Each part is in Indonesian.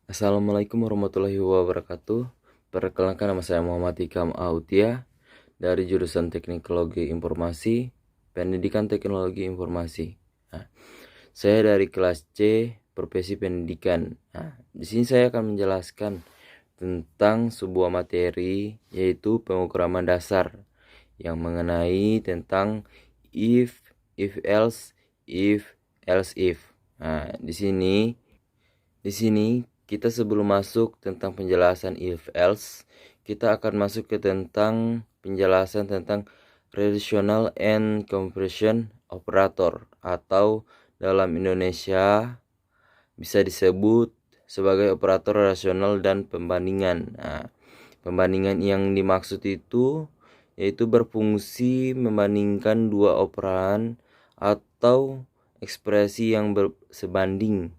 Assalamualaikum warahmatullahi wabarakatuh. Perkenalkan, nama saya Muhammad Hikam Autia dari jurusan Teknologi Informasi, Pendidikan Teknologi Informasi. Nah, saya dari kelas C, profesi pendidikan. Di sini saya akan menjelaskan tentang sebuah materi, yaitu pemrograman dasar yang mengenai tentang if else, else if. Nah, di sini kita sebelum masuk tentang penjelasan if else, kita akan masuk ke tentang penjelasan tentang relational and comparison operator, atau dalam Indonesia bisa disebut sebagai operator rasional dan pembandingan. Pembandingan yang dimaksud itu yaitu berfungsi membandingkan dua operan atau ekspresi yang sebanding.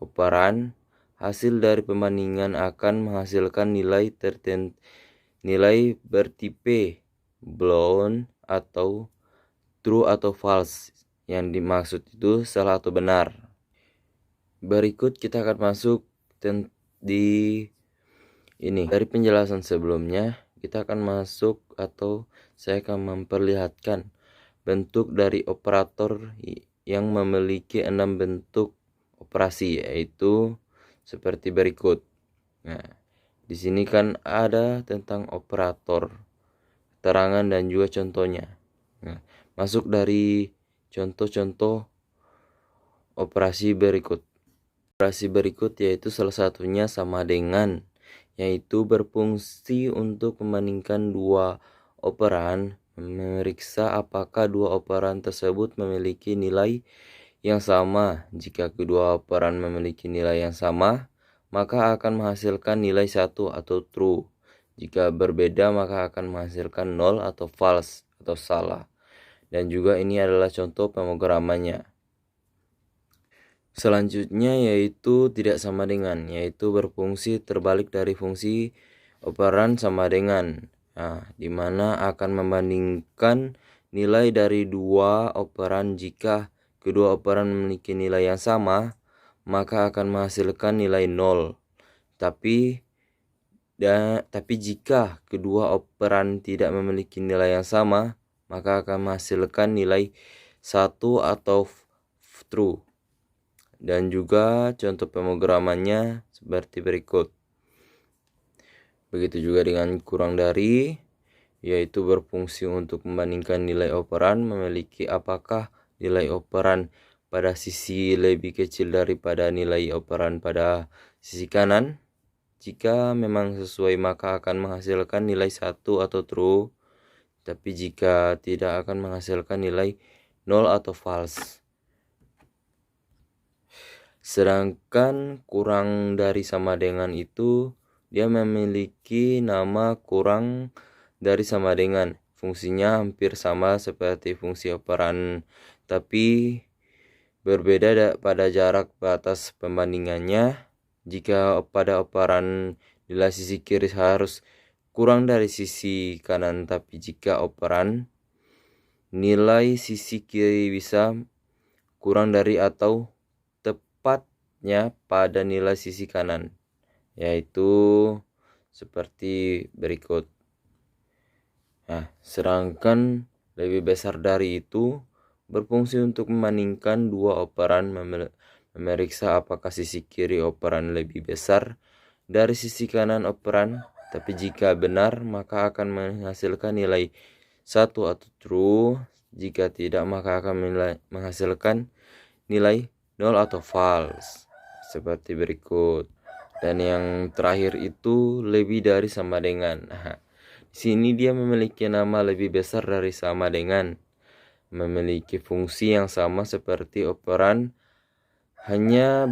Operan hasil dari pembandingan akan menghasilkan nilai bertipe bound atau true atau false. Yang dimaksud itu salah atau benar. Berikut kita akan masuk di ini. Dari penjelasan sebelumnya, kita akan masuk atau saya akan memperlihatkan bentuk dari operator yang memiliki 6 bentuk operasi, yaitu seperti berikut. Nah, di sini kan ada tentang operator, keterangan dan juga contohnya. Nah, masuk dari contoh-contoh operasi berikut. Operasi berikut yaitu salah satunya sama dengan, yaitu berfungsi untuk membandingkan dua operan, memeriksa apakah dua operan tersebut memiliki nilai yang sama. Jika kedua operan memiliki nilai yang sama, maka akan menghasilkan nilai 1 atau true. Jika berbeda, maka akan menghasilkan 0 atau false atau salah. Dan juga ini adalah contoh pemrogramannya. Selanjutnya yaitu tidak sama dengan, yaitu berfungsi terbalik dari fungsi operan sama dengan. Di mana akan membandingkan nilai dari dua operan. Jika kedua operan memiliki nilai yang sama, maka akan menghasilkan nilai 0. Tapi jika kedua operan tidak memiliki nilai yang sama, maka akan menghasilkan nilai 1 atau true. Dan juga contoh pemrogramannya seperti berikut. Begitu juga dengan kurang dari, yaitu berfungsi untuk membandingkan nilai operan, memiliki apakah nilai operan pada sisi lebih kecil daripada nilai operan pada sisi kanan. Jika memang sesuai, maka akan menghasilkan nilai 1 atau true. Tapi jika tidak, akan menghasilkan nilai 0 atau false. Sedangkan kurang dari sama dengan itu, dia memiliki nama kurang dari sama dengan. Fungsinya hampir sama seperti fungsi operan, tapi berbeda pada jarak batas pembandingannya. Jika pada operan nilai sisi kiri harus kurang dari sisi kanan, tapi jika operan nilai sisi kiri bisa kurang dari atau tepatnya pada nilai sisi kanan, yaitu seperti berikut. Sedangkan lebih besar dari itu berfungsi untuk membandingkan dua operan, memeriksa apakah sisi kiri operan lebih besar dari sisi kanan operan. Tapi jika benar, maka akan menghasilkan nilai 1 atau true. Jika tidak, maka akan menghasilkan nilai 0 atau false seperti berikut. Dan yang terakhir itu lebih dari sama dengan. Di sini dia memiliki nama lebih besar dari sama dengan, memiliki fungsi yang sama seperti operan, hanya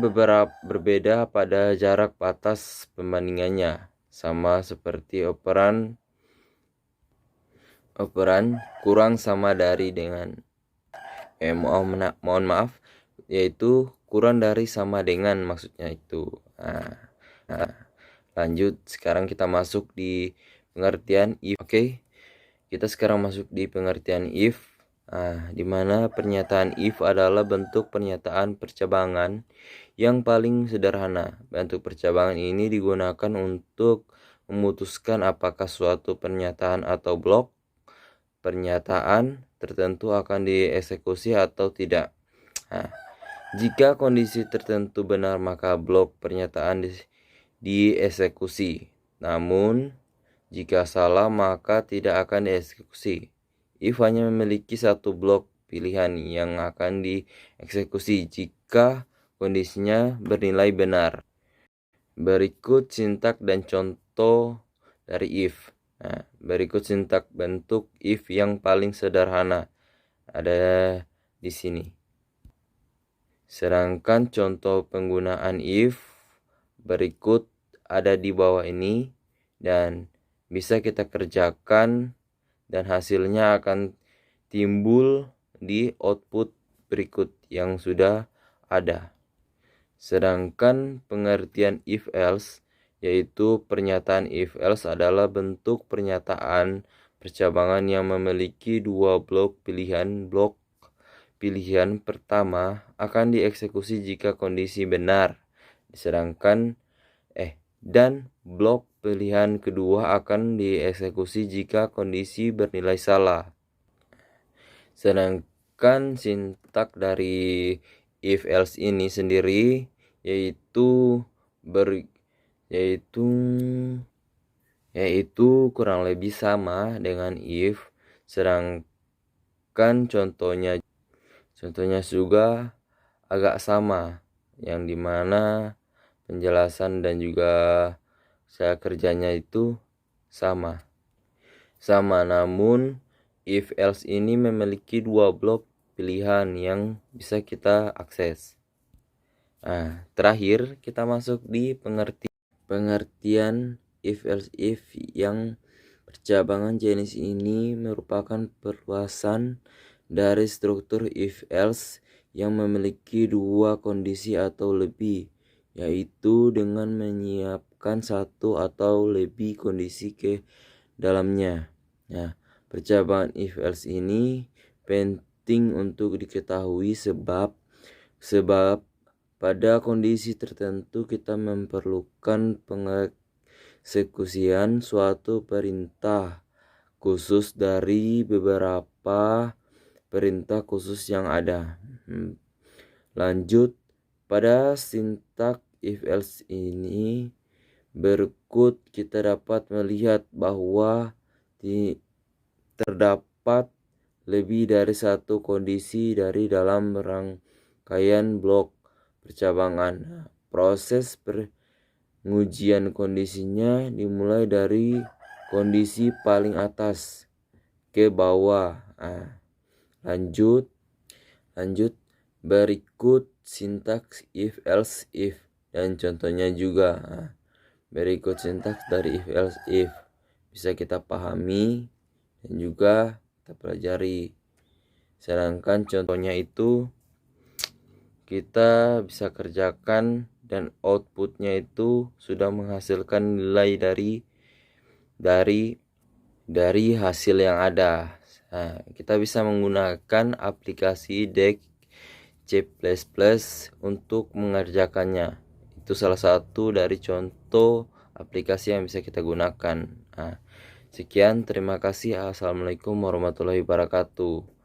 berbeda pada jarak batas pembandingannya, sama seperti operan kurang sama dari dengan. Mohon maaf, yaitu kurang dari sama dengan maksudnya itu. Lanjut, sekarang kita masuk di pengertian if. Oke, kita sekarang masuk di pengertian if. Di mana pernyataan if adalah bentuk pernyataan percabangan yang paling sederhana. Bentuk percabangan ini digunakan untuk memutuskan apakah suatu pernyataan atau blok pernyataan tertentu akan dieksekusi atau tidak. Nah, jika kondisi tertentu benar, maka blok pernyataan dieksekusi. Namun, jika salah, maka tidak akan dieksekusi. If hanya memiliki satu blok pilihan yang akan dieksekusi jika kondisinya bernilai benar. Berikut sintak dan contoh dari if. Nah, berikut sintak bentuk if yang paling sederhana ada di sini. Sedangkan contoh penggunaan if berikut ada di bawah ini dan bisa kita kerjakan dan hasilnya akan timbul di output berikut yang sudah ada. Sedangkan pengertian if else, yaitu pernyataan if else adalah bentuk pernyataan percabangan yang memiliki dua blok pilihan. Blok pilihan pertama akan dieksekusi jika kondisi benar, dan blok pilihan kedua akan dieksekusi jika kondisi bernilai salah. Sedangkan sintak dari if else ini sendiri yaitu kurang lebih sama dengan if, sedangkan contohnya juga agak sama, yang dimana penjelasan dan juga cara kerjanya itu sama. Namun if else ini memiliki dua blok pilihan yang bisa kita akses. Nah, terakhir kita masuk di pengertian if else if, yang percabangan jenis ini merupakan perluasan dari struktur if else yang memiliki dua kondisi atau lebih, yaitu dengan menyiapkan satu atau lebih kondisi ke dalamnya. Nah, percabangan if else ini penting untuk diketahui sebab pada kondisi tertentu kita memerlukan pengeksekusian suatu perintah khusus dari beberapa perintah khusus yang ada. Lanjut, pada sintak if else ini berikut kita dapat melihat bahwa terdapat lebih dari satu kondisi dari dalam rangkaian blok percabangan. Proses pengujian kondisinya dimulai dari kondisi paling atas ke bawah. Lanjut, berikut sintaks if else if dan contohnya juga. Berikut sintaks dari if else if bisa kita pahami dan juga kita pelajari. Sedangkan contohnya itu kita bisa kerjakan dan outputnya itu sudah menghasilkan nilai dari hasil yang ada. Nah, kita bisa menggunakan aplikasi Deck C++ untuk mengerjakannya. Itu salah satu dari contoh aplikasi yang bisa kita gunakan. Nah, sekian, terima kasih. Assalamualaikum warahmatullahi wabarakatuh.